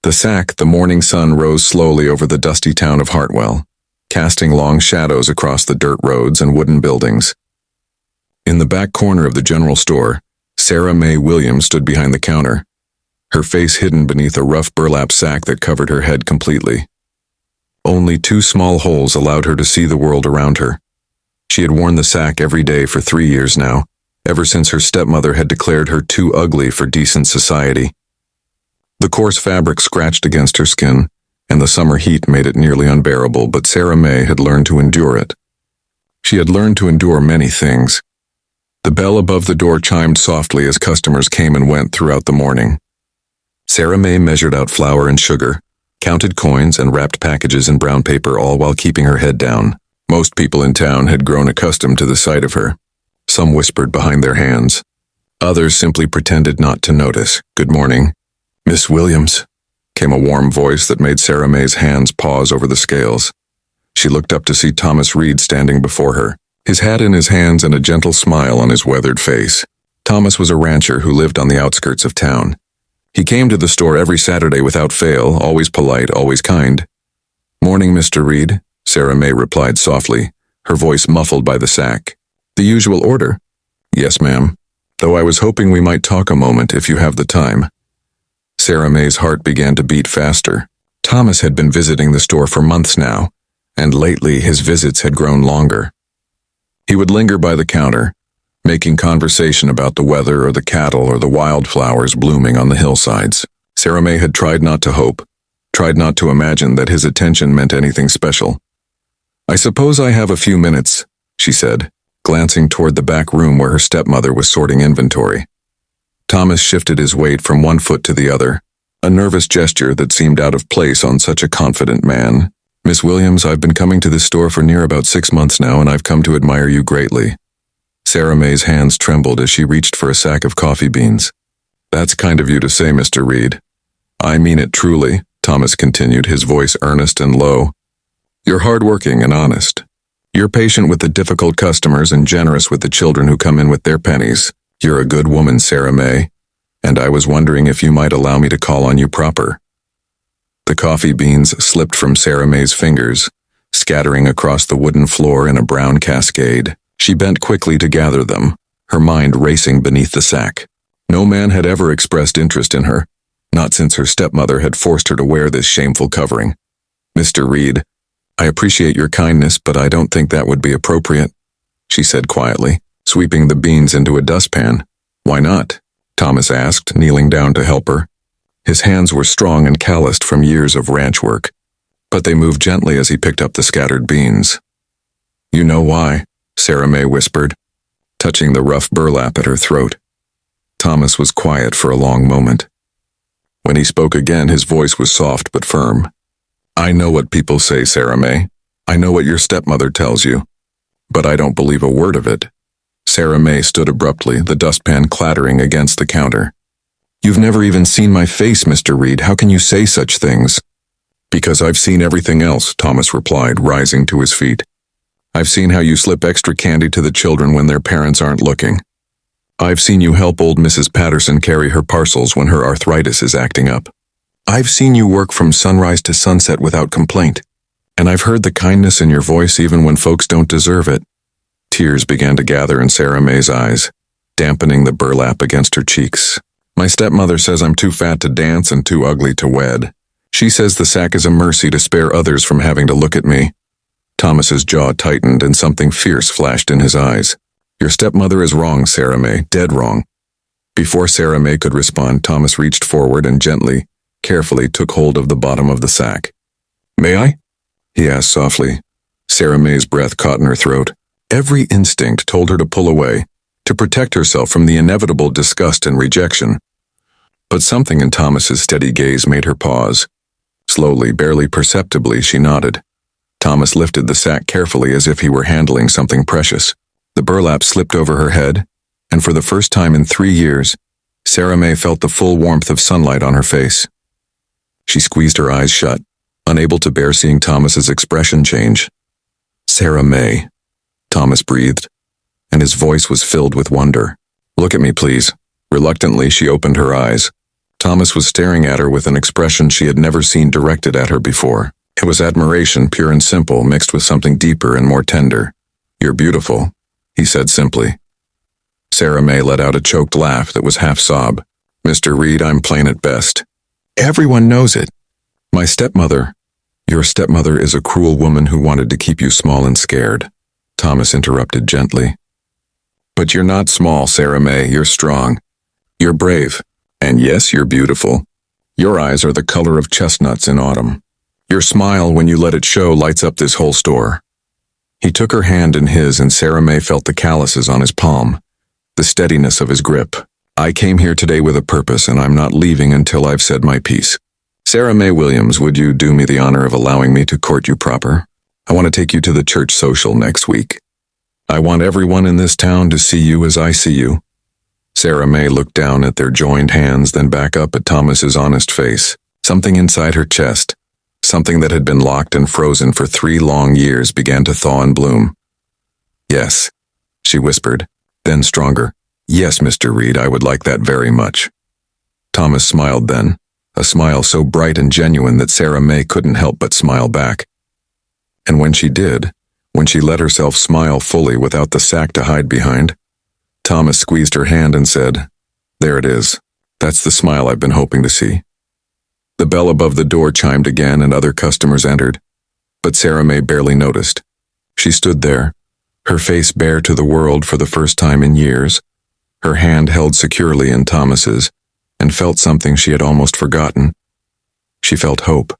The morning sun rose slowly over the dusty town of Hartwell, casting long shadows across the dirt roads and wooden buildings. In the back corner of the general store, Sarah Mae Williams stood behind the counter, her face hidden beneath a rough burlap sack that covered her head completely. Only 2 small holes allowed her to see the world around her. She had worn the sack every day for 3 years now, ever since her stepmother had declared her too ugly for decent society. The coarse fabric scratched against her skin, and the summer heat made it nearly unbearable, but Sarah Mae had learned to endure it. She had learned to endure many things. The bell above the door chimed softly as customers came and went throughout the morning. Sarah Mae measured out flour and sugar, counted coins, and wrapped packages in brown paper, all while keeping her head down. Most people in town had grown accustomed to the sight of her. Some whispered behind their hands. Others simply pretended not to notice. "Good morning, Miss Williams," came a warm voice that made Sarah Mae's hands pause over the scales. She looked up to see Thomas Reed standing before her, his hat in his hands and a gentle smile on his weathered face. Thomas was a rancher who lived on the outskirts of town. He came to the store every Saturday without fail, always polite, always kind. "Morning, Mr. Reed," Sarah Mae replied softly, her voice muffled by the sack. "The usual order?" "Yes, ma'am. Though I was hoping we might talk a moment if you have the time." Sarah Mae's heart began to beat faster. Thomas had been visiting the store for months now, and lately his visits had grown longer. He would linger by the counter, making conversation about the weather or the cattle or the wildflowers blooming on the hillsides. Sarah Mae had tried not to hope, tried not to imagine that his attention meant anything special. "I suppose I have a few minutes," she said, glancing toward the back room where her stepmother was sorting inventory. Thomas shifted his weight from one foot to the other, a nervous gesture that seemed out of place on such a confident man. "Miss Williams, I've been coming to this store for near about 6 months now, and I've come to admire you greatly." Sarah Mae's hands trembled as she reached for a sack of coffee beans. "That's kind of you to say, Mr. Reed." "I mean it truly," Thomas continued, his voice earnest and low. "You're hardworking and honest. You're patient with the difficult customers and generous with the children who come in with their pennies. You're a good woman, Sarah Mae, and I was wondering if you might allow me to call on you proper." The coffee beans slipped from Sarah Mae's fingers, scattering across the wooden floor in a brown cascade. She bent quickly to gather them, her mind racing beneath the sack. No man had ever expressed interest in her, not since her stepmother had forced her to wear this shameful covering. "Mr. Reed, I appreciate your kindness, but I don't think that would be appropriate," she said quietly, sweeping the beans into a dustpan. "Why not?" Thomas asked, kneeling down to help her. His hands were strong and calloused from years of ranch work, but they moved gently as he picked up the scattered beans. "You know why," Sarah Mae whispered, touching the rough burlap at her throat. Thomas was quiet for a long moment. When he spoke again, his voice was soft but firm. "I know what people say, Sarah Mae. I know what your stepmother tells you, but I don't believe a word of it." Sarah Mae stood abruptly, the dustpan clattering against the counter. "You've never even seen my face, Mr. Reed. How can you say such things?" "Because I've seen everything else," Thomas replied, rising to his feet. "I've seen how you slip extra candy to the children when their parents aren't looking. I've seen you help old Mrs. Patterson carry her parcels when her arthritis is acting up. I've seen you work from sunrise to sunset without complaint. And I've heard the kindness in your voice even when folks don't deserve it." Tears began to gather in Sarah Mae's eyes, dampening the burlap against her cheeks. "My stepmother says I'm too fat to dance and too ugly to wed. She says the sack is a mercy to spare others from having to look at me." Thomas's jaw tightened and something fierce flashed in his eyes. "Your stepmother is wrong, Sarah Mae, dead wrong." Before Sarah Mae could respond, Thomas reached forward and gently, carefully took hold of the bottom of the sack. "May I?" he asked softly. Sarah Mae's breath caught in her throat. Every instinct told her to pull away, to protect herself from the inevitable disgust and rejection. But something in Thomas's steady gaze made her pause. Slowly, barely perceptibly, she nodded. Thomas lifted the sack carefully as if he were handling something precious. The burlap slipped over her head, and for the first time in 3 years, Sarah Mae felt the full warmth of sunlight on her face. She squeezed her eyes shut, unable to bear seeing Thomas's expression change. "Sarah Mae," Thomas breathed, and his voice was filled with wonder. "Look at me, please." Reluctantly, she opened her eyes. Thomas was staring at her with an expression she had never seen directed at her before. It was admiration, pure and simple, mixed with something deeper and more tender. "You're beautiful," he said simply. Sarah May let out a choked laugh that was half sob. "Mr. Reed, I'm plain at best. Everyone knows it. My stepmother—" "Your stepmother is a cruel woman who wanted to keep you small and scared," Thomas interrupted gently. "But you're not small, Sarah May. You're strong. You're brave. And yes, you're beautiful. Your eyes are the color of chestnuts in autumn. Your smile, when you let it show, lights up this whole store." He took her hand in his, and Sarah May felt the calluses on his palm, the steadiness of his grip. "I came here today with a purpose, and I'm not leaving until I've said my piece. Sarah May Williams, would you do me the honor of allowing me to court you proper? I want to take you to the church social next week. I want everyone in this town to see you as I see you." Sarah May looked down at their joined hands, then back up at Thomas's honest face. Something inside her chest, something that had been locked and frozen for 3 long years, began to thaw and bloom. "Yes," she whispered, then stronger. "Yes, Mr. Reed, I would like that very much." Thomas smiled then, a smile so bright and genuine that Sarah May couldn't help but smile back. And when she did, when she let herself smile fully without the sack to hide behind, Thomas squeezed her hand and said, "There it is. That's the smile I've been hoping to see." The bell above the door chimed again and other customers entered, but Sarah May barely noticed. She stood there, her face bare to the world for the first time in years, her hand held securely in Thomas's, and felt something she had almost forgotten. She felt hope.